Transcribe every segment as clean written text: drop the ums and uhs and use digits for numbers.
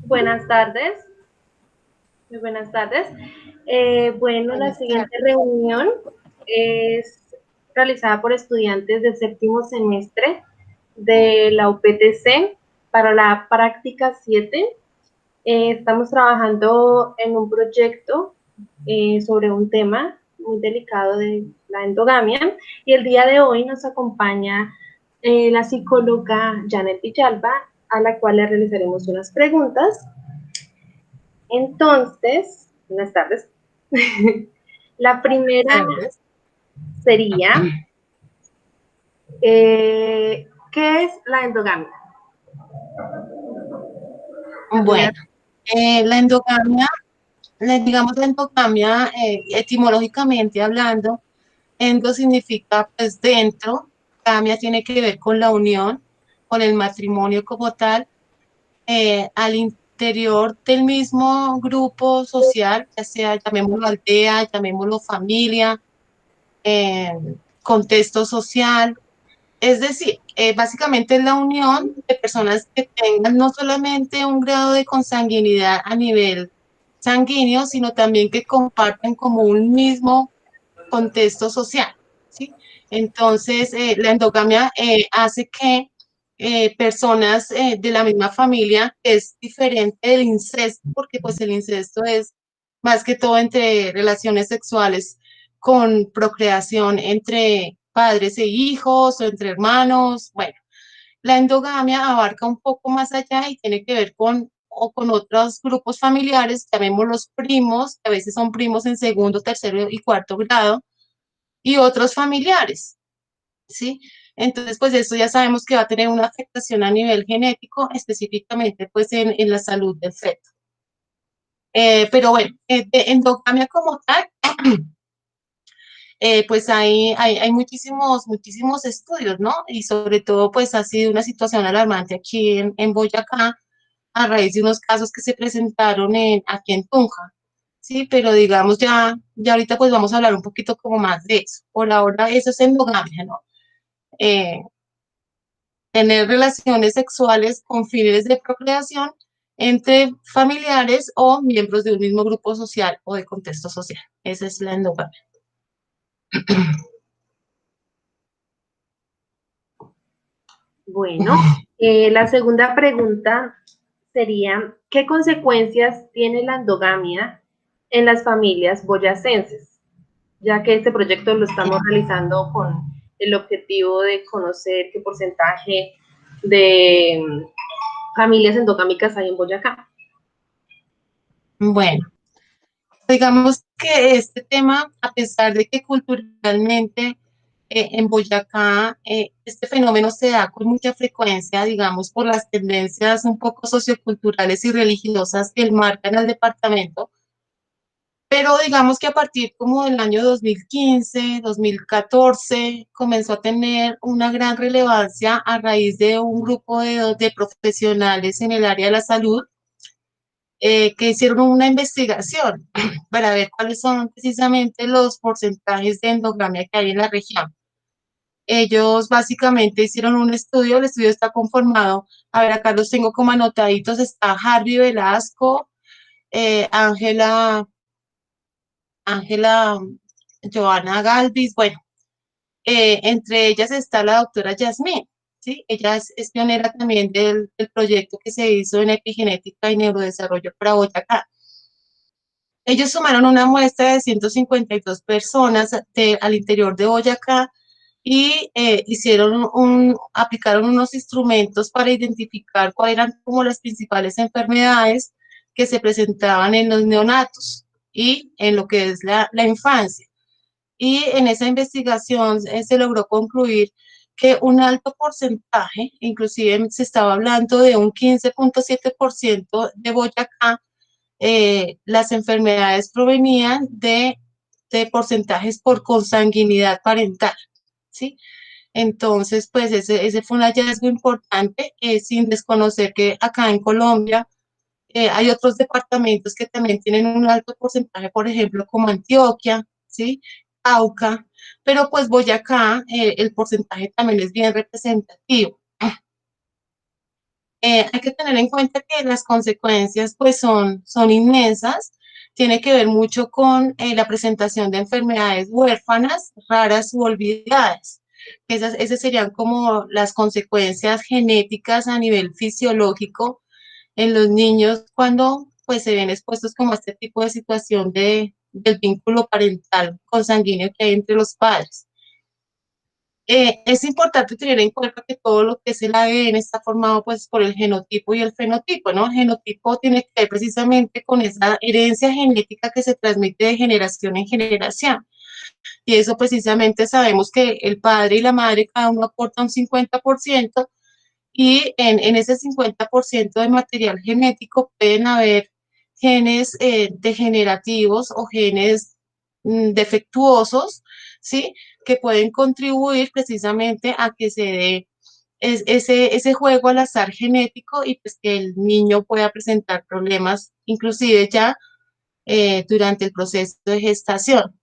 Buenas tardes, muy buenas tardes. Bueno, la Buenas siguiente tardes. reunión es realizada por estudiantes del séptimo semestre de la UPTC para la práctica 7. Estamos trabajando en un proyecto sobre un tema muy delicado de la endogamia y el día de hoy nos acompaña la psicóloga Janet Villalba, a la cual le realizaremos unas preguntas. Entonces, buenas tardes. La primera Tardes. sería, ¿qué es la endogamia? La primera, Bueno, la endogamia, digamos la endogamia, etimológicamente hablando, endo significa pues dentro, gamia tiene que ver con la unión, con el matrimonio como tal, al interior del mismo grupo social, ya sea llamémoslo aldea, llamémoslo familia, eh, contexto social. Es decir, básicamente es la unión de personas que tengan no solamente un grado de consanguinidad a nivel sanguíneo, sino también que compartan como un mismo contexto social, ¿sí? Entonces, la endogamia hace que personas de la misma familia, que es diferente del incesto, porque pues el incesto es más que todo entre relaciones sexuales con procreación entre padres e hijos o entre hermanos. Bueno, la endogamia abarca un poco más allá y tiene que ver con o con otros grupos familiares, llamémoslos primos, que a veces son primos en segundo, tercero y cuarto grado, y otros familiares, ¿sí? Entonces, pues esto ya sabemos que va a tener una afectación a nivel genético, específicamente pues en la salud del feto. Pero bueno, de endogamia como tal, pues hay muchísimos estudios, ¿no? Y sobre todo, pues ha sido una situación alarmante aquí en Boyacá a raíz de unos casos que se presentaron aquí en Tunja, ¿sí? Pero digamos, ya ahorita pues vamos a hablar un poquito como más de eso. Por ahora eso es endogamia, ¿no? Eh, Tener relaciones sexuales con fines de procreación entre familiares o miembros de un mismo grupo social o de contexto social. Esa es la endogamia. bueno, la segunda pregunta sería, ¿qué consecuencias tiene la endogamia en las familias boyacenses? Ya que este proyecto lo estamos realizando con el objetivo de conocer qué porcentaje de familias endogámicas hay en Boyacá. Bueno, digamos que este tema, a pesar de que culturalmente en Boyacá este fenómeno se da con mucha frecuencia, digamos, por las tendencias un poco socioculturales y religiosas que marcan al departamento, pero digamos que a partir como del año 2015, 2014, comenzó a tener una gran relevancia a raíz de un grupo de profesionales en el área de la salud que hicieron una investigación para ver cuáles son precisamente los porcentajes de endogamia que hay en la región. Ellos básicamente hicieron un estudio, el estudio está conformado, a ver, acá los tengo como anotaditos, está Harvey Velasco, Ángela, Ángela Joana Galvis, bueno, entre ellas está la doctora Yasmín, ¿sí? Ella es pionera también del proyecto que se hizo en epigenética y neurodesarrollo para Boyacá. Ellos sumaron una muestra de 152 personas al interior de Boyacá y aplicaron unos instrumentos para identificar cuáles eran como las principales enfermedades que se presentaban en los neonatos y en lo que es la infancia. Y en esa investigación se logró concluir que un alto porcentaje, inclusive se estaba hablando de un 15.7% de Boyacá, las enfermedades provenían de porcentajes por consanguinidad parental, ¿sí? Entonces, pues ese fue un hallazgo importante, sin desconocer que acá en Colombia hay otros departamentos que también tienen un alto porcentaje, por ejemplo, como Antioquia, ¿sí? Cauca, pero pues Boyacá, el porcentaje también es bien representativo. hay que tener en cuenta que las consecuencias pues son inmensas. Tiene que ver mucho con la presentación de enfermedades huérfanas, raras u olvidadas. Esas serían como las consecuencias genéticas a nivel fisiológico en los niños cuando pues se ven expuestos como a este tipo de situación del vínculo parental consanguíneo que hay entre los padres. Es importante tener en cuenta que todo lo que es el ADN está formado pues por el genotipo y el fenotipo, ¿no? El genotipo tiene que ver precisamente con esa herencia genética que se transmite de generación en generación. Y eso precisamente sabemos que el padre y la madre cada uno aporta un 50% y en ese 50% de material genético pueden haber genes degenerativos o genes defectuosos, ¿sí? Que pueden contribuir precisamente a que se dé ese juego al azar genético y pues que el niño pueda presentar problemas, inclusive ya durante el proceso de gestación.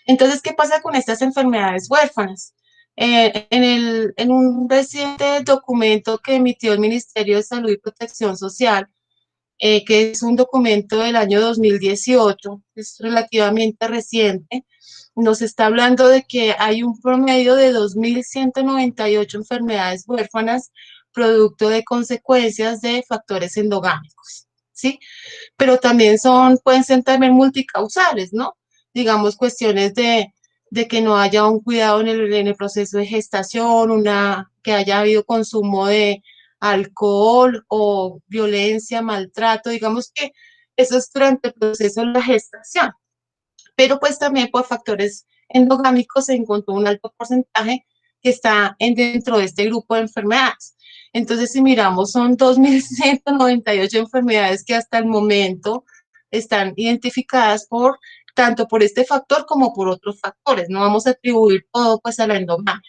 Entonces, ¿qué pasa con estas enfermedades huérfanas? En un reciente documento que emitió el Ministerio de Salud y Protección Social, que es un documento del año 2018, es relativamente reciente, nos está hablando de que hay un promedio de 2.198 enfermedades huérfanas producto de consecuencias de factores endogámicos, ¿sí? Pero también pueden ser también multicausales, ¿no? Digamos, cuestiones de que no haya un cuidado en el proceso de gestación, que haya habido consumo de alcohol o violencia, maltrato, digamos que eso es durante el proceso de la gestación. Pero pues también por factores endogámicos se encontró un alto porcentaje que está dentro de este grupo de enfermedades. Entonces, si miramos, son 2.198 enfermedades que hasta el momento están identificadas tanto por este factor como por otros factores. No vamos a atribuir todo pues a la endogamia.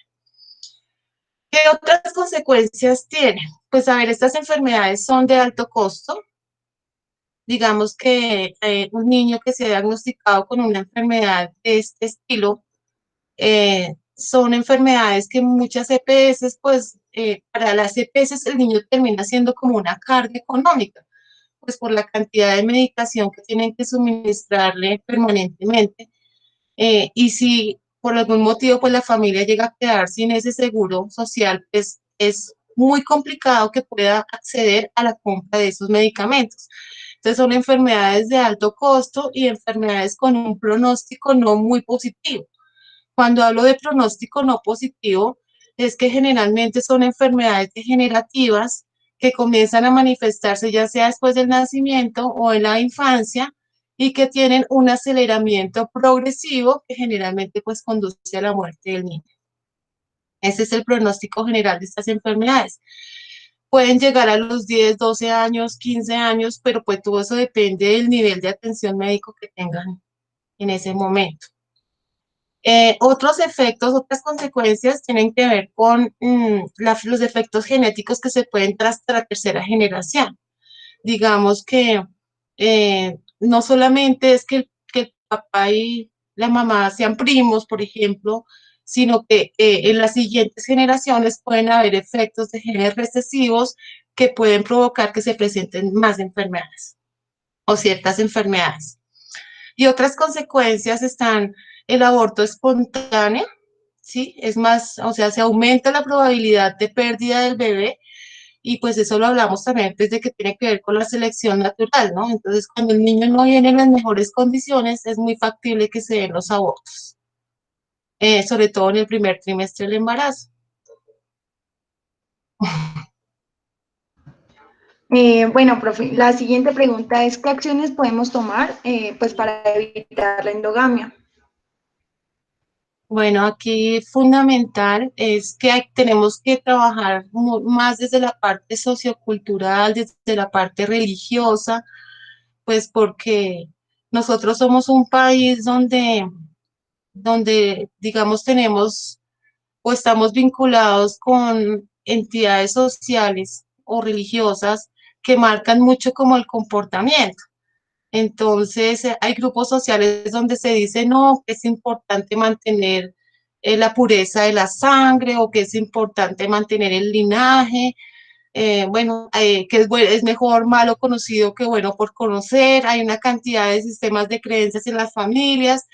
¿Qué otras consecuencias tienen? Pues a ver, estas enfermedades son de alto costo. Digamos que un niño que se ha diagnosticado con una enfermedad de este estilo, son enfermedades que muchas EPS, pues para las EPS el niño termina siendo como una carga económica, pues por la cantidad de medicación que tienen que suministrarle permanentemente. Y si por algún motivo pues la familia llega a quedar sin ese seguro social, pues es muy complicado que pueda acceder a la compra de esos medicamentos. Entonces son enfermedades de alto costo y enfermedades con un pronóstico no muy positivo. Cuando hablo de pronóstico no positivo, es que generalmente son enfermedades degenerativas que comienzan a manifestarse ya sea después del nacimiento o en la infancia y que tienen un aceleramiento progresivo que generalmente pues conduce a la muerte del niño. Ese es el pronóstico general de estas enfermedades. Pueden llegar a los 10, 12 años, 15 años, pero pues todo eso depende del nivel de atención médico que tengan en ese momento. Otros efectos, otras consecuencias tienen que ver con los efectos genéticos que se pueden tras la tercera generación. Digamos que no solamente es que el papá y la mamá sean primos, por ejemplo, sino que en las siguientes generaciones pueden haber efectos de genes recesivos que pueden provocar que se presenten más enfermedades o ciertas enfermedades. Y otras consecuencias están el aborto espontáneo, ¿sí? Es más, o sea, se aumenta la probabilidad de pérdida del bebé y pues eso lo hablamos también desde que tiene que ver con la selección natural, ¿no? Entonces, cuando el niño no viene en las mejores condiciones, es muy factible que se den los abortos, sobre todo en el primer trimestre del embarazo. Bueno, profe, la siguiente pregunta es, ¿qué acciones podemos tomar pues para evitar la endogamia? Bueno, aquí fundamental es que tenemos que trabajar más desde la parte sociocultural, desde la parte religiosa, pues porque nosotros somos un país donde digamos, tenemos o estamos vinculados con entidades sociales o religiosas que marcan mucho como el comportamiento. Entonces, hay grupos sociales donde se dice, no, que es importante mantener la pureza de la sangre o que es importante mantener el linaje. bueno, que es mejor malo conocido que bueno por conocer. Hay una cantidad de sistemas de creencias en las familias.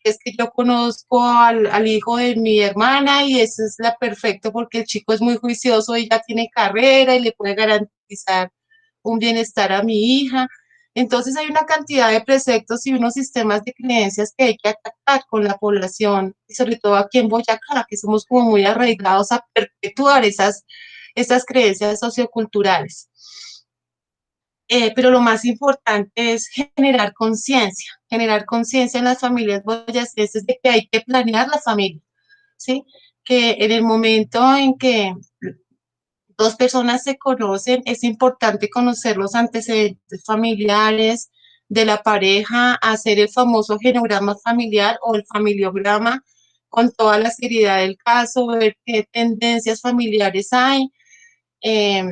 Es que yo conozco al hijo de mi hermana y eso es la perfecto porque el chico es muy juicioso y ya tiene carrera y le puede garantizar un bienestar a mi hija. Entonces hay una cantidad de preceptos y unos sistemas de creencias que hay que atacar con la población, y sobre todo aquí en Boyacá, que somos como muy arraigados a perpetuar esas creencias socioculturales. Pero lo más importante es generar conciencia en las familias boyacenses de que hay que planear la familia, ¿sí? Que en el momento en que dos personas se conocen, es importante conocer los antecedentes familiares de la pareja, hacer el famoso genograma familiar o el familiograma con toda la seriedad del caso, ver qué tendencias familiares hay. Eh,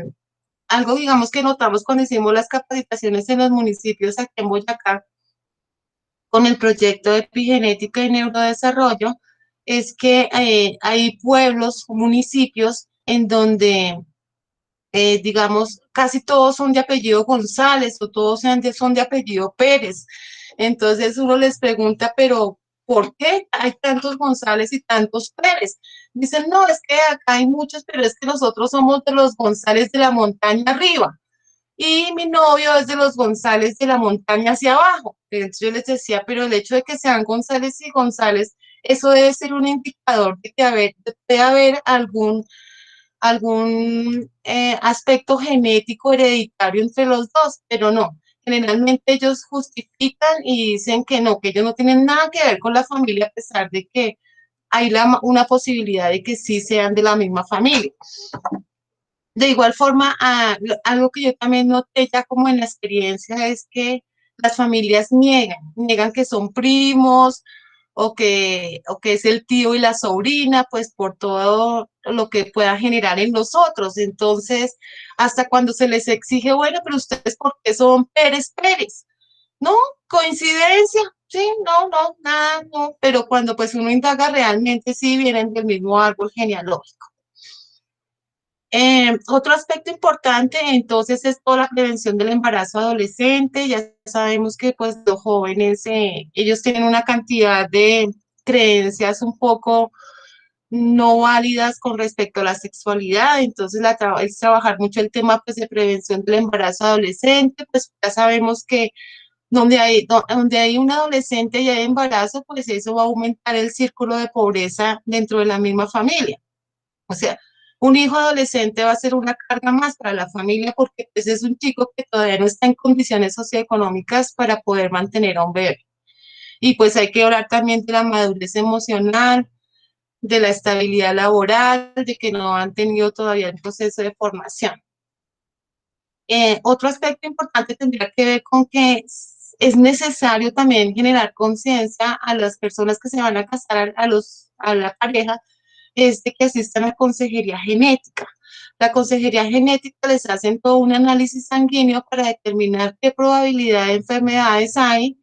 Algo, digamos, que notamos cuando hicimos las capacitaciones en los municipios aquí en Boyacá con el proyecto de epigenética y neurodesarrollo, es que hay pueblos, municipios en donde digamos, casi todos son de apellido González o todos son de apellido Pérez. Entonces uno les pregunta, pero ¿por qué hay tantos González y tantos Pérez? Dicen, no, es que acá hay muchos, pero es que nosotros somos de los González de la montaña arriba y mi novio es de los González de la montaña hacia abajo. Entonces yo les decía, pero el hecho de que sean González y González, eso debe ser un indicador de que debe haber algún aspecto genético hereditario entre los dos, pero no. Generalmente ellos justifican y dicen que no, que ellos no tienen nada que ver con la familia, a pesar de que hay una posibilidad de que sí sean de la misma familia. De igual forma, algo que yo también noté ya como en la experiencia es que las familias niegan que son primos o que es el tío y la sobrina, pues por todo lo que pueda generar en los otros. Entonces, hasta cuando se les exige, bueno, pero ustedes, ¿por qué son Pérez Pérez? No, coincidencia, sí, no, no, nada, no, pero cuando pues uno indaga realmente sí vienen del mismo árbol genealógico. Otro aspecto importante entonces es toda la prevención del embarazo adolescente. Ya sabemos que pues los jóvenes, ellos tienen una cantidad de creencias un poco no válidas con respecto a la sexualidad, entonces es trabajar mucho el tema pues de prevención del embarazo adolescente, pues ya sabemos que donde hay un adolescente y hay embarazo, pues eso va a aumentar el círculo de pobreza dentro de la misma familia. O sea, un hijo adolescente va a ser una carga más para la familia porque pues, es un chico que todavía no está en condiciones socioeconómicas para poder mantener a un bebé. Y pues hay que hablar también de la madurez emocional, de la estabilidad laboral, de que no han tenido todavía el proceso de formación. Otro aspecto importante tendría que ver con que es necesario también generar conciencia a las personas que se van a casar, a la pareja, es de que asistan a consejería genética. La consejería genética les hacen todo un análisis sanguíneo para determinar qué probabilidad de enfermedades hay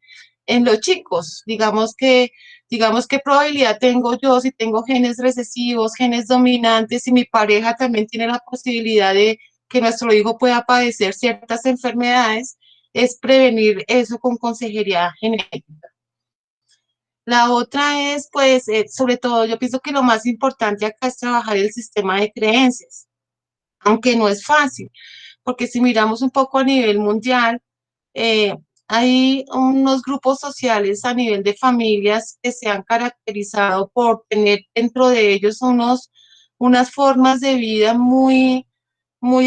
en los chicos. Digamos qué probabilidad tengo yo si tengo genes recesivos, genes dominantes, y mi pareja también tiene la posibilidad de que nuestro hijo pueda padecer ciertas enfermedades, es prevenir eso con consejería genética. La otra es, pues, sobre todo, yo pienso que lo más importante acá es trabajar el sistema de creencias, aunque no es fácil, porque si miramos un poco a nivel mundial, eh, hay unos grupos sociales a nivel de familias que se han caracterizado por tener dentro de ellos unas formas de vida muy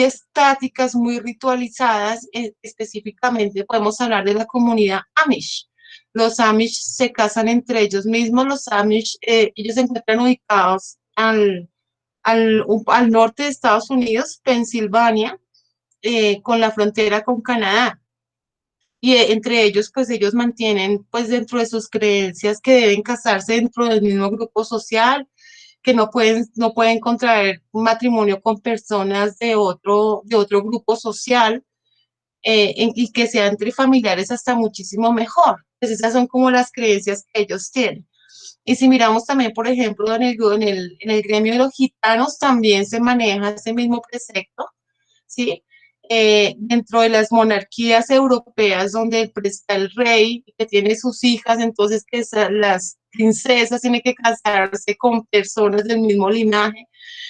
estáticas, muy ritualizadas. Específicamente podemos hablar de la comunidad Amish. Los Amish se casan entre ellos mismos. Los Amish, ellos se encuentran ubicados al norte de Estados Unidos, Pensilvania, con la frontera con Canadá. Y entre ellos, pues ellos mantienen, pues dentro de sus creencias que deben casarse dentro del mismo grupo social, que no pueden contraer un matrimonio con personas de otro grupo social, y que sea entre familiares hasta muchísimo mejor. Pues esas son como las creencias que ellos tienen. Y si miramos también, por ejemplo, en el gremio de los gitanos también se maneja ese mismo precepto, ¿sí? Dentro de las monarquías europeas, donde está el rey, que tiene sus hijas, entonces que las princesas tienen que casarse con personas del mismo linaje.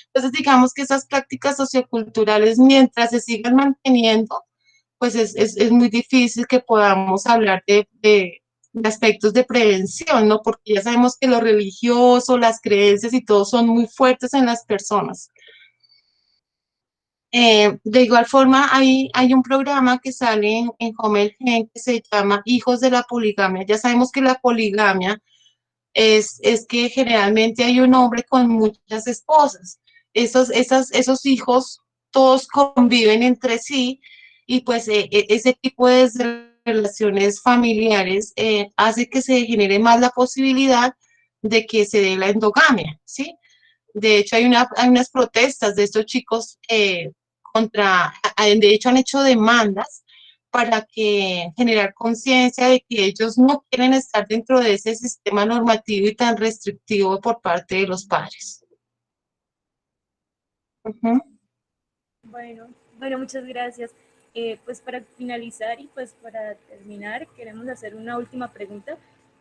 Entonces, digamos que esas prácticas socioculturales, mientras se sigan manteniendo, pues es muy difícil que podamos hablar de aspectos de prevención, ¿no? Porque ya sabemos que lo religioso, las creencias y todo son muy fuertes en las personas. De igual forma, hay un programa que sale en Home Gen que se llama Hijos de la Poligamia. Ya sabemos que la poligamia es que generalmente hay un hombre con muchas esposas. Esos hijos todos conviven entre sí y pues ese tipo de relaciones familiares hace que se genere más la posibilidad de que se dé la endogamia, ¿sí? De hecho, hay unas protestas de estos chicos de hecho han hecho demandas para que generar conciencia de que ellos no quieren estar dentro de ese sistema normativo y tan restrictivo por parte de los padres. Uh-huh. Bueno, muchas gracias. Pues para finalizar y pues para terminar, queremos hacer una última pregunta.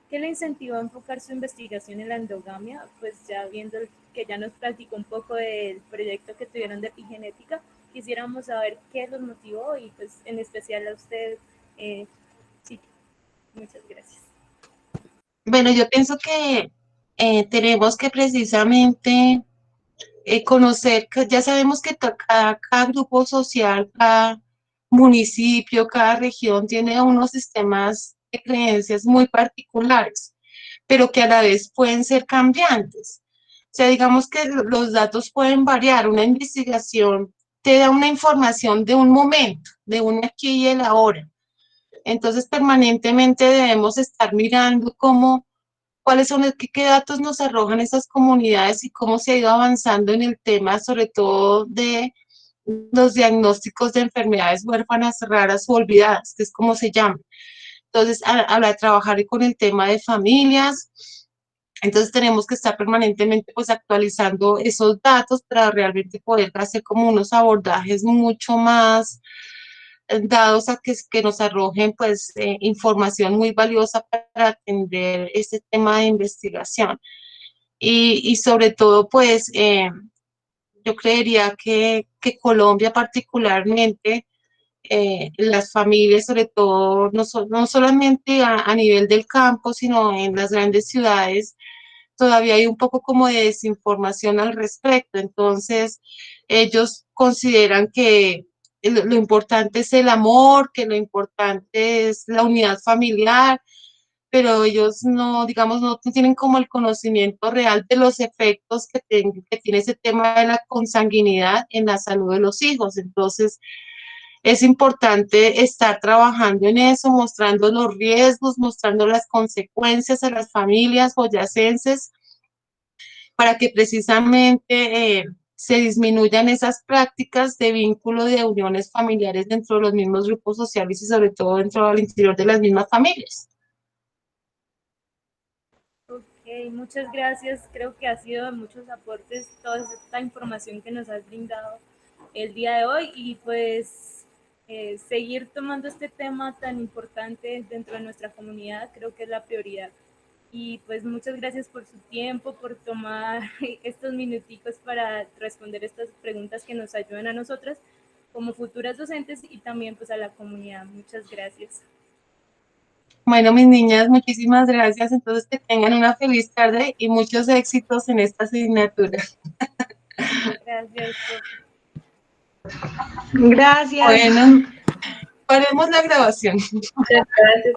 ¿Qué le incentivó a enfocar su investigación en la endogamia? Pues ya viendo que ya nos platicó un poco del proyecto que tuvieron de epigenética, quisiéramos saber qué los motivó y pues en especial a usted. Sí, muchas gracias. Bueno, yo pienso que tenemos que precisamente conocer, que ya sabemos que cada grupo social, cada municipio, cada región tiene unos sistemas de creencias muy particulares, pero que a la vez pueden ser cambiantes. O sea, digamos que los datos pueden variar. Una investigación te da una información de un momento, de un aquí y el ahora. Entonces, permanentemente debemos estar mirando cuáles son, qué datos nos arrojan esas comunidades y cómo se ha ido avanzando en el tema, sobre todo de los diagnósticos de enfermedades huérfanas raras o olvidadas, que es como se llama. Entonces, habla de trabajar con el tema de familias. Entonces, tenemos que estar permanentemente pues actualizando esos datos para realmente poder hacer como unos abordajes mucho más dados a que nos arrojen pues información muy valiosa para atender este tema de investigación. Y sobre todo pues yo creería que Colombia particularmente, las familias sobre todo, no solamente a nivel del campo, sino en las grandes ciudades, todavía hay un poco como de desinformación al respecto. Entonces, ellos consideran que lo importante es el amor, que lo importante es la unidad familiar, pero ellos no, digamos, no tienen como el conocimiento real de los efectos que tiene ese tema de la consanguinidad en la salud de los hijos. Entonces, es importante estar trabajando en eso, mostrando los riesgos, mostrando las consecuencias a las familias boyacenses para que precisamente se disminuyan esas prácticas de vínculo de uniones familiares dentro de los mismos grupos sociales y sobre todo dentro del interior de las mismas familias. Ok, muchas gracias. Creo que ha sido de muchos aportes toda esta información que nos has brindado el día de hoy y pues seguir tomando este tema tan importante dentro de nuestra comunidad creo que es la prioridad. Y pues muchas gracias por su tiempo, por tomar estos minuticos para responder estas preguntas que nos ayudan a nosotras como futuras docentes y también pues a la comunidad. Muchas gracias. Bueno, mis niñas, muchísimas gracias. Entonces, que tengan una feliz tarde y muchos éxitos en esta asignatura. Gracias, profe. Gracias. Bueno, paremos la grabación. Muchas gracias.